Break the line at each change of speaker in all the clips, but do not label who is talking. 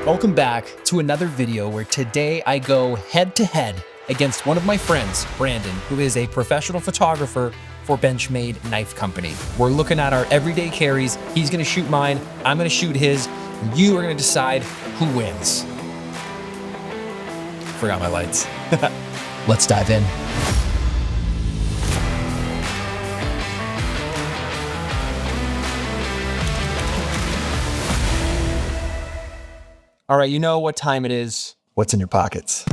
Welcome back to another video where today I go head to head against one of my friends, Brandon, who is a professional photographer for Benchmade Knife Company. We're looking at our everyday carries. He's gonna shoot mine, I'm gonna shoot his, and you are gonna decide who wins. Forgot my lights. Let's dive in. All right, you know what time it is. What's in your pockets?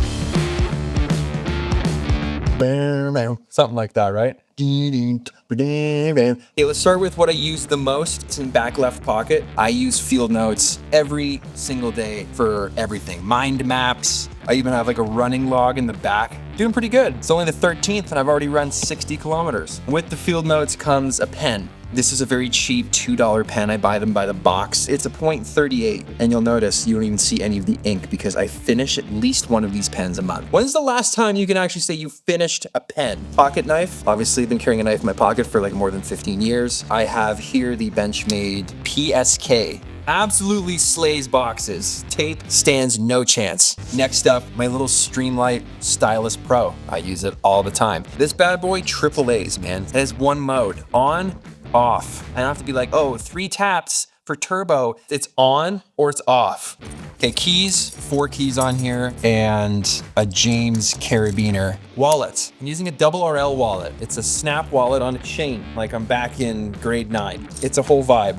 Something like that, right? Okay, let's start with what I use the most. It's in back left pocket. I use field notes every single day for everything. Mind maps. I even have like a running log in the back. Doing pretty good. It's only the 13th and I've already run 60 kilometers. With the field notes comes a pen. This is a very cheap $2 pen. I buy them by the box. It's a .38, and you'll notice you don't even see any of the ink because I finish at least one of these pens a month. When's the last time you can actually say you finished a pen? Pocket knife. Obviously, I've been carrying a knife in my pocket for like more than 15 years. I have here the Benchmade PSK. Absolutely slays boxes. Tape stands no chance. Next up, my little Streamlight Stylus Pro. I use it all the time. This bad boy, triple A's, man. It has one mode, on, off. I don't have to be like, oh, 3 taps for turbo. It's on or it's off. Okay, keys, 4 keys on here, and a James Carabiner wallet. I'm using a double RL wallet. It's a snap wallet on a chain, like I'm back in grade 9. It's a whole vibe.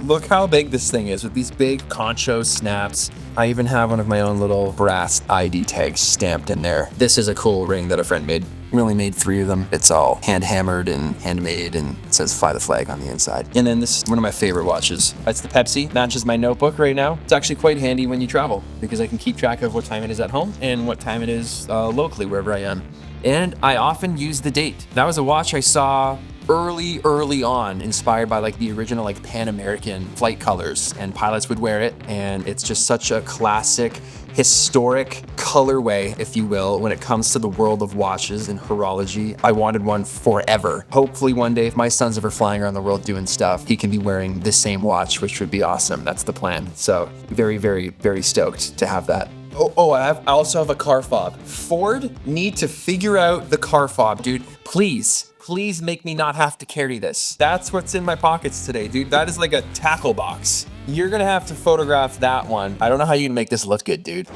Look how big this thing is with these big concho snaps. I even have one of my own little brass ID tags stamped in there. This is a cool ring that a friend made. We only made 3 of them. It's all hand hammered and handmade, and it says "Fly the Flag" on the inside. And then this is one of my favorite watches. It's the Pepsi. Matches my notebook right now. It's actually quite handy when you travel because I can keep track of what time it is at home and what time it is locally wherever I am. And I often use the date. That was a watch I saw early on, inspired by like the original like Pan American flight colors, and pilots would wear it, and it's just such a classic historic colorway, if you will, when it comes to the world of watches and horology. I wanted one forever. Hopefully one day, if my son's ever flying around the world doing stuff, he can be wearing this same watch, which would be awesome. That's the plan. So very stoked to have that. I also have a car fob. Ford need to figure out the car fob, dude. Please make me not have to carry this. That's what's in my pockets today, dude. That is like a tackle box. You're gonna have to photograph that one. I don't know how you can make this look good, dude.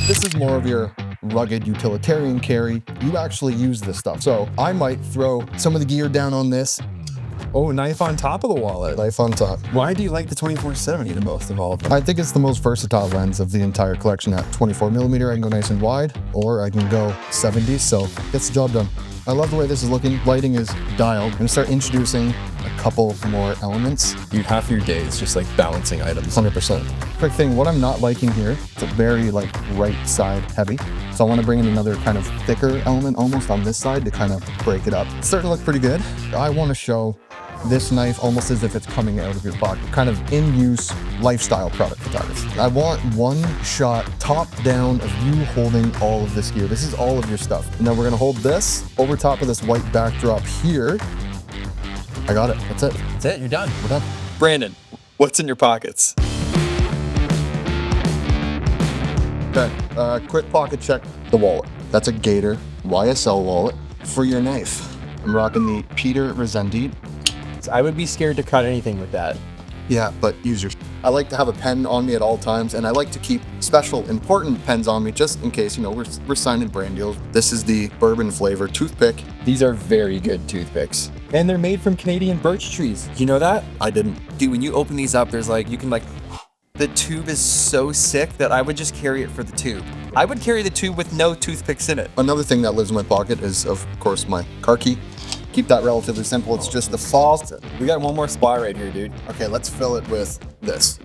This is more of your rugged utilitarian carry. You actually use this stuff. So I might throw some of the gear down on this.
Oh, knife on top of the wallet.
Knife on top.
Why do you like the 24-70 the most of all of them?
I think it's the most versatile lens of the entire collection. At 24mm, I can go nice and wide, or I can go 70, so gets the job done. I love the way this is looking. Lighting is dialed. I'm gonna start introducing a couple more elements.
Dude, half your day is just like balancing items.
100%. Quick thing, what I'm not liking here, it's a very like right side heavy. So I wanna bring in another kind of thicker element almost on this side to kind of break it up. It's starting to look pretty good. I wanna show this knife almost as if it's coming out of your pocket. Kind of in-use lifestyle product photography. I want one shot top down of you holding all of this gear. This is all of your stuff. And then we're gonna hold this over top of this white backdrop here. I got it, that's it.
That's it, you're done.
We're done.
Brandon, what's in your pockets?
Okay, quick pocket check the wallet. That's a Gator YSL wallet. For your knife, I'm rocking the Peter Resendit.
I would be scared to cut anything with that.
Yeah, but use your... I like to have a pen on me at all times, and I like to keep special, important pens on me just in case, you know, we're signing brand deals. This is the bourbon flavor toothpick.
These are very good toothpicks. And they're made from Canadian birch trees. You know that?
I didn't.
Dude, when you open these up, there's like, you can like, the tube is so sick that I would just carry it for the tube. I would carry the tube with no toothpicks in it.
Another thing that lives in my pocket is, of course, my car key. Keep that relatively simple. It's just the fall.
We got one more spot right here, dude.
Okay, let's fill it with this.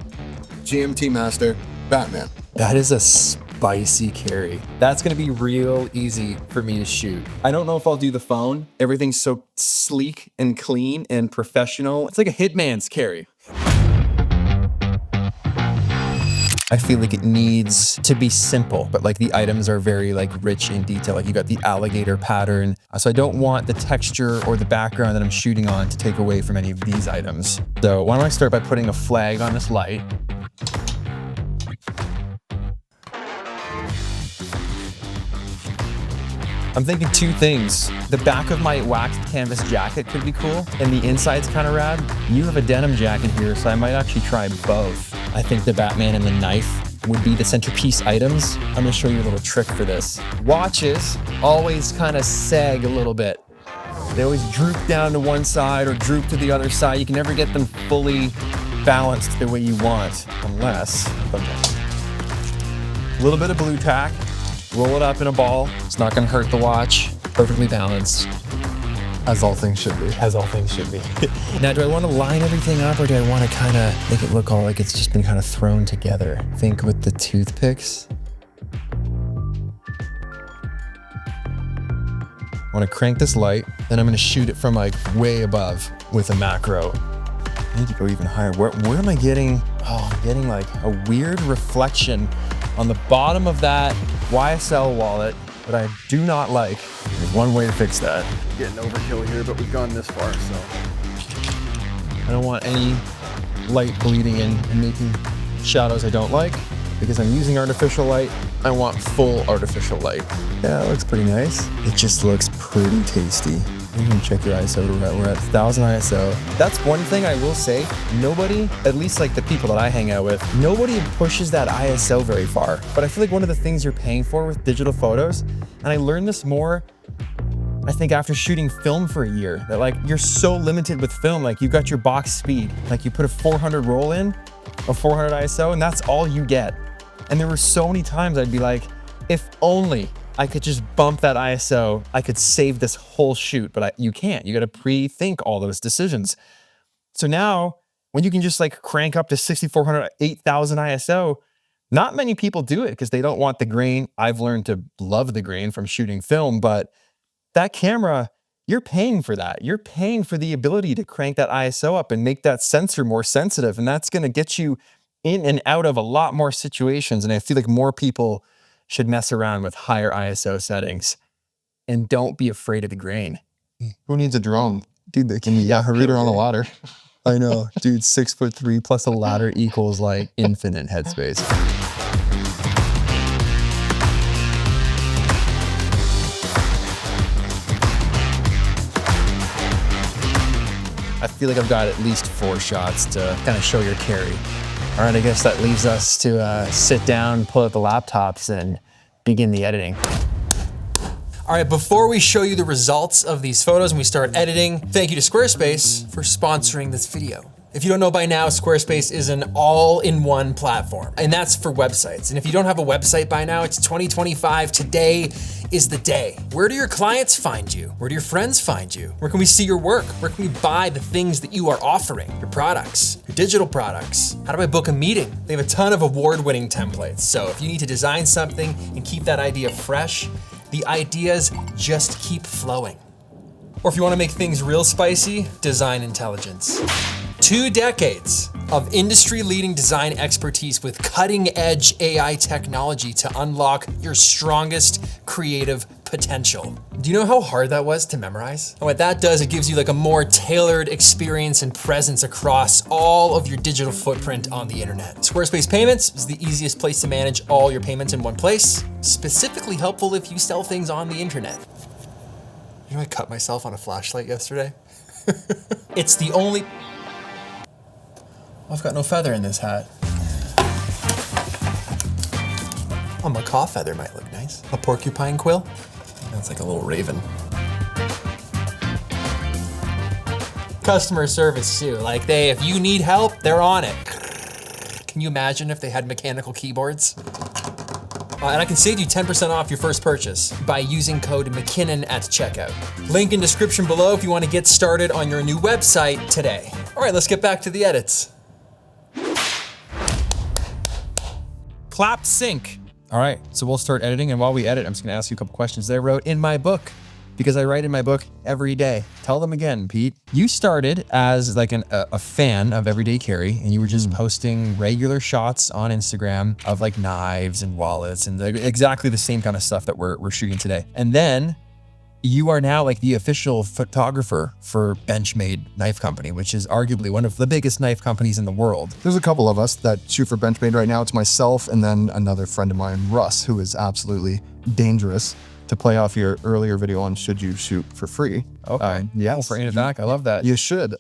GMT Master Batman.
That is a spicy carry. That's gonna be real easy for me to shoot. I don't know if I'll do the phone. Everything's so sleek and clean and professional. It's like a hitman's carry. I feel like it needs to be simple, but like the items are very like rich in detail. Like you got the alligator pattern. So I don't want the texture or the background that I'm shooting on to take away from any of these items. So why don't I start by putting a flag on this light. I'm thinking two things. The back of my waxed canvas jacket could be cool, and the inside's kind of rad. You have a denim jacket here, so I might actually try both. I think the Batman and the knife would be the centerpiece items. I'm gonna show you a little trick for this. Watches always kind of sag a little bit. They always droop down to one side or droop to the other side. You can never get them fully balanced the way you want, unless, a little bit of blue tack, roll it up in a ball. It's not gonna hurt the watch. Perfectly balanced.
As all things should be.
As all things should be. Now, do I want to line everything up, or do I want to kind of make it look all like it's just been kind of thrown together? I think with the toothpicks. I want to crank this light, then I'm going to shoot it from like way above with a macro. I need to go even higher. Where am I getting? Oh, I'm getting like a weird reflection on the bottom of that YSL wallet that I do not like. There's one way to fix that.
Getting overkill here, but we've gone this far, so.
I don't want any light bleeding in and making shadows I don't like. Because I'm using artificial light, I want full artificial light. Yeah, it looks pretty nice. It just looks pretty tasty. You can check your ISO. We're at 1000 ISO. That's one thing I will say. Nobody, at least like the people that I hang out with, nobody pushes that ISO very far. But I feel like one of the things you're paying for with digital photos, and I learned this more, I think after shooting film for a year, that like you're so limited with film, like you got your box speed, like you put a 400 roll in, a 400 ISO, and that's all you get. And there were so many times I'd be like, if only I could just bump that ISO, I could save this whole shoot, but you can't. You gotta pre-think all those decisions. So now, when you can just like crank up to 6400, 8000 ISO, not many people do it because they don't want the grain. I've learned to love the grain from shooting film, but that camera, you're paying for that. You're paying for the ability to crank that ISO up and make that sensor more sensitive, and that's gonna get you in and out of a lot more situations. And I feel like more people should mess around with higher ISO settings and don't be afraid of the grain.
Who needs a drone?
Dude, they can
Harita on a ladder.
I know, dude, 6'3" plus a ladder equals like infinite headspace. I feel like I've got at least 4 shots to kind of show your carry. All right, I guess that leaves us to sit down, pull out the laptops, and begin the editing. All right, before we show you the results of these photos and we start editing, thank you to Squarespace for sponsoring this video. If you don't know by now, Squarespace is an all-in-one platform, and that's for websites. And if you don't have a website by now, it's 2025. Today is the day. Where do your clients find you? Where do your friends find you? Where can we see your work? Where can we buy the things that you are offering? Your products, your digital products. How do I book a meeting? They have a ton of award-winning templates. So if you need to design something and keep that idea fresh, the ideas just keep flowing. Or if you want to make things real spicy, Design Intelligence. 2 decades of industry-leading design expertise with cutting-edge AI technology to unlock your strongest creative potential. Do you know how hard that was to memorize? And what that does, it gives you like a more tailored experience and presence across all of your digital footprint on the internet. Squarespace Payments is the easiest place to manage all your payments in one place, specifically helpful if you sell things on the internet. You know, I cut myself on a flashlight yesterday. It's the only... I've got no feather in this hat. Oh, my macaw feather might look nice. A porcupine quill? That's like a little raven. Customer service too. Like if you need help, they're on it. Can you imagine if they had mechanical keyboards? And I can save you 10% off your first purchase by using code McKinnon at checkout. Link in description below if you want to get started on your new website today. All right, let's get back to the edits. Clap sync. All right, so we'll start editing, and while we edit, I'm just gonna ask you a couple questions that I wrote in my book. because I write in my book every day. Tell them again, Pete. You started as like a fan of everyday carry, and you were just posting regular shots on Instagram of like knives and wallets and exactly the same kind of stuff that we're shooting today. And then you are now like the official photographer for Benchmade Knife Company, which is arguably one of the biggest knife companies in the world.
There's a couple of us that shoot for Benchmade right now. It's myself and then another friend of mine, Russ, who is absolutely dangerous. To play off your earlier video on should you shoot for free.
Okay.
Yes.
Bringing it back. I love that.
You should.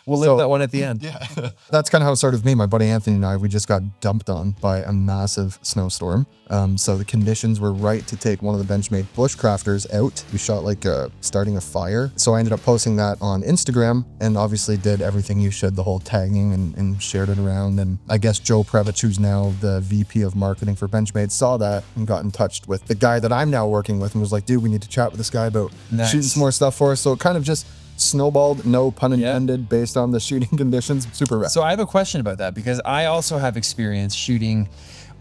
We'll leave that one at the end.
Yeah. That's kind of how it started with me. My buddy Anthony and I, we just got dumped on by a massive snowstorm. So the conditions were right to take one of the Benchmade bushcrafters out. We shot like starting a fire. So I ended up posting that on Instagram and obviously did everything you should, the whole tagging and shared it around. And I guess Joe Previch, who's now the VP of marketing for Benchmade, saw that and got in touch with the guy that I'm now working with and was like, dude, we need to chat with this guy about shooting some more stuff for us. So it kind of just snowballed, no pun intended, based on the shooting conditions. Super rad.
So I have a question about that because I also have experience shooting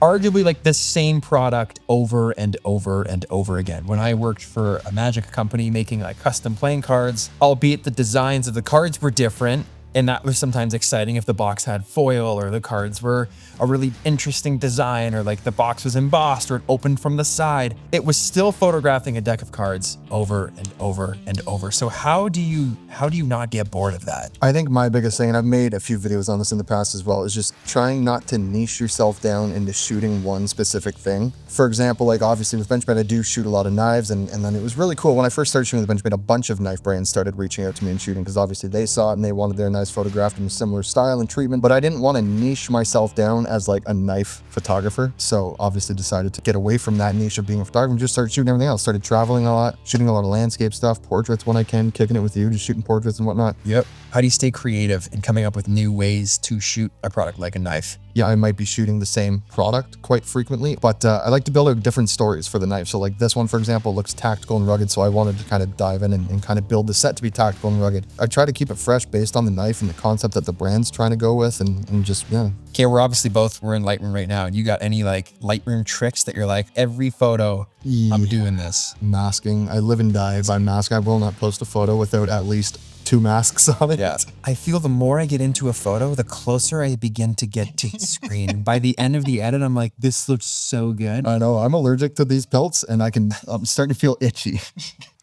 arguably like the same product over and over and over again. When I worked for a magic company making like custom playing cards, albeit the designs of the cards were different, and that was sometimes exciting if the box had foil or the cards were a really interesting design or like the box was embossed or it opened from the side. It was still photographing a deck of cards over and over and over. So how do you not get bored of that?
I think my biggest thing, and I've made a few videos on this in the past as well, is just trying not to niche yourself down into shooting one specific thing. For example, like obviously with Benchmade, I do shoot a lot of knives, and then it was really cool. When I first started shooting with Benchmade, a bunch of knife brands started reaching out to me and shooting because obviously they saw it and they wanted their knives photographed in a similar style and treatment, but I didn't want to niche myself down as like a knife photographer. So obviously decided to get away from that niche of being a photographer and just started shooting everything else. Started traveling a lot, shooting a lot of landscape stuff, portraits when I can, kicking it with you, just shooting portraits and whatnot.
Yep. How do you stay creative in coming up with new ways to shoot a product like a knife?
Yeah, I might be shooting the same product quite frequently, but I like to build out different stories for the knife. So like this one, for example, looks tactical and rugged. So I wanted to kind of dive in and kind of build the set to be tactical and rugged. I try to keep it fresh based on the knife and the concept that the brand's trying to go with and just, yeah.
Okay, we're in Lightroom right now. You got any like Lightroom tricks that you're like, every photo, I'm doing this?
Masking. I live and die by mask. I will not post a photo without at least 2 masks on it.
Yeah. I feel the more I get into a photo, the closer I begin to get to the screen. By the end of the edit, I'm like, this looks so good.
I know. I'm allergic to these pelts and I'm starting to feel itchy.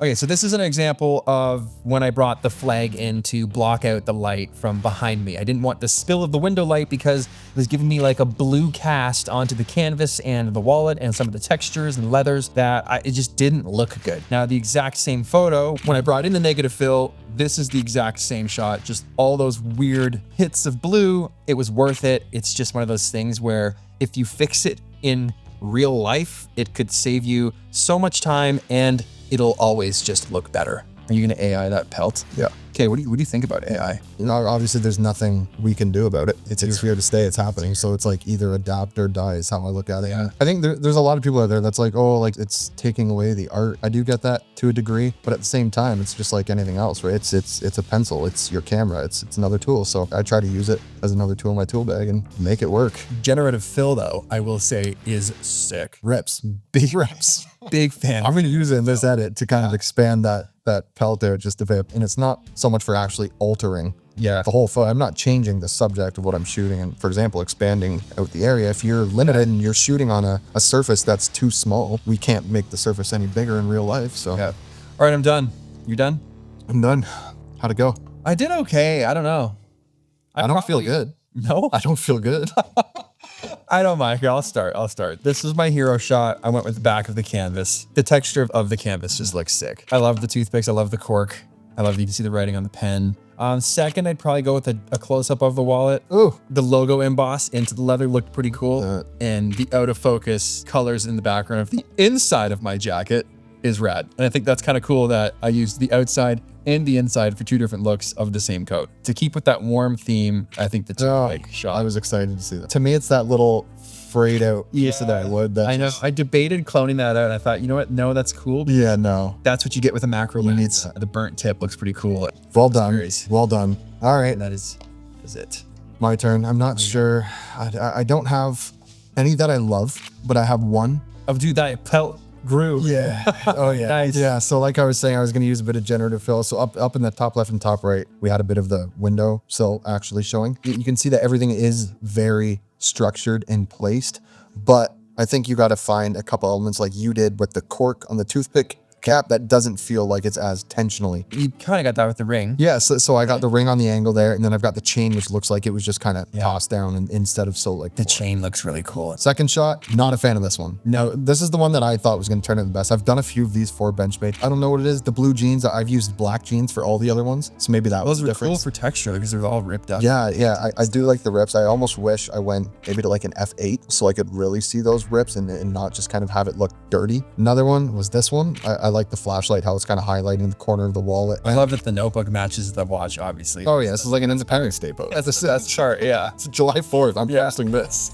Okay, so this is an example of when I brought the flag in to block out the light from behind me. I didn't want the spill of the window light because it was giving me like a blue cast onto the canvas and the wallet and some of the textures and leathers that it just didn't look good. Now, the exact same photo, when I brought in the negative fill, this is the exact same shot, just all those weird hits of blue. It was worth it. It's just one of those things where if you fix it in real life, it could save you so much time and it'll always just look better. Are you gonna AI that pelt?
Yeah.
Okay, what do you think about AI?
You know, obviously there's nothing we can do about it. It's here to stay, it's happening. So it's like either adapt or die is how I look at it.
Yeah.
I think there's a lot of people out there that's like, oh, like it's taking away the art. I do get that to a degree, but at the same time, it's just like anything else, right? It's a pencil, it's your camera, it's another tool. So I try to use it as another tool in my tool bag and make it work.
Generative fill though, I will say is sick.
Reps, big reps.
Big fan.
I'm gonna use it in this edit to kind of expand that pelt there just a bit. And it's not so much for actually altering the whole photo. I'm not changing the subject of what I'm shooting. And for example, expanding out the area. If you're limited and you're shooting on a surface that's too small, we can't make the surface any bigger in real life. So
yeah. All right, I'm done. You done?
I'm done. How'd it go?
I did okay. I don't know.
I don't feel good.
No?
I don't feel good.
I don't mind. I'll start. This is my hero shot. I went with the back of the canvas. The texture of the canvas just looks sick. I love the toothpicks. I love the cork. I love that you can see the writing on the pen. Second, I'd probably go with a close-up of the wallet.
Ooh.
The logo emboss into the leather looked pretty cool. And the out-of-focus colors in the background of the inside of my jacket is rad. And I think that's kind of cool that I used the outside and the inside for 2 different looks of the same coat. To keep with that warm theme, I think the shot.
I was excited to see that. To me, it's that little frayed out piece that I would.
I know. I debated cloning that out. And I thought, you know what? No, that's cool.
Yeah, no.
That's what you get with a macro lens. The burnt tip looks pretty cool.
Well done. Well done. All right.
And that is it.
My turn. I'm not sure. I don't have any that I love, but I have one.
Dude, that pelt grew.
Yeah. Oh yeah.
Nice.
Yeah. So like I was saying, I was going to use a bit of generative fill. So up in the top left and top right, we had a bit of the window sill actually showing. You can see that everything is very structured and placed, but I think you got to find a couple elements like you did with the cork on the toothpick cap that doesn't feel like it's as tensionally.
You kind of got that with the ring.
Yeah, so I got the ring on the angle there, and then I've got the chain, which looks like it was just kind of tossed down and instead of so like
The chain looks really cool.
Second shot, not a fan of this one. No, this is the one that I thought was going to turn out the best. I've done a few of these for Benchmade. I don't know what it is. The blue jeans, I've used black jeans for all the other ones, so maybe that was
Those
the
are cool
difference.
for texture because they're all ripped up.
Yeah, I do like the rips. I almost wish I went maybe to like an F8 so I could really see those rips and not just kind of have it look dirty. Another one was this one. I like the flashlight, how it's kind of highlighting the corner of the wallet.
I love that the notebook matches the watch, obviously.
Oh yeah, this is like an Independence Day photo.
That's a chart, yeah.
It's July 4th. I'm posting this.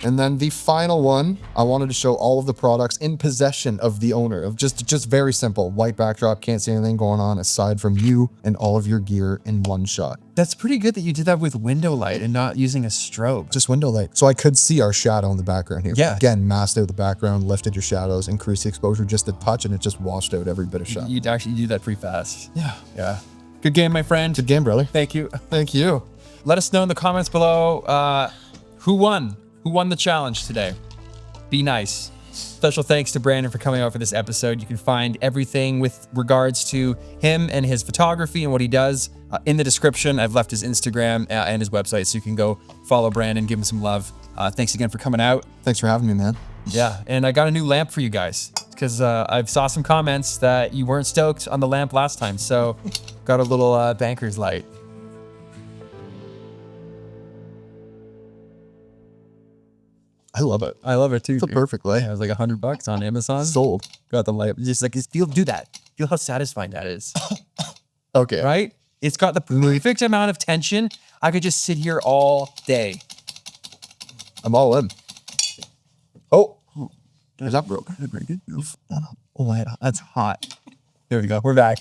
And then the final one, I wanted to show all of the products in possession of the owner, of just very simple. White backdrop, can't see anything going on aside from you and all of your gear in one shot.
That's pretty good that you did that with window light and not using a strobe.
Just window light. So I could see our shadow in the background here.
Yeah.
Again, masked out the background, lifted your shadows, increased the exposure just a touch, and it just washed out every bit of shot.
You'd actually do that pretty fast.
Yeah.
Yeah. Good game, my friend.
Good game, brother.
Thank you.
Thank you.
Let us know in the comments below who won. Who won the challenge today? Be nice. Special thanks to Brandon for coming out for this episode. You can find everything with regards to him and his photography and what he does in the description. I've left his Instagram and his website, so you can go follow Brandon, give him some love. Thanks again for coming out.
Thanks for having me, man.
Yeah, and I got a new lamp for you guys because I saw some comments that you weren't stoked on the lamp last time, so got a little banker's light.
I love it.
I love it too.
It's a perfect light.
Yeah, it was like $100 on Amazon.
Sold.
Got the light. Just like, do that. Feel how satisfying that is,
Okay.
right? It's got the perfect amount of tension. I could just sit here all day.
I'm all in. Oh, is that broke?
Oh, that's hot. There we go. We're back.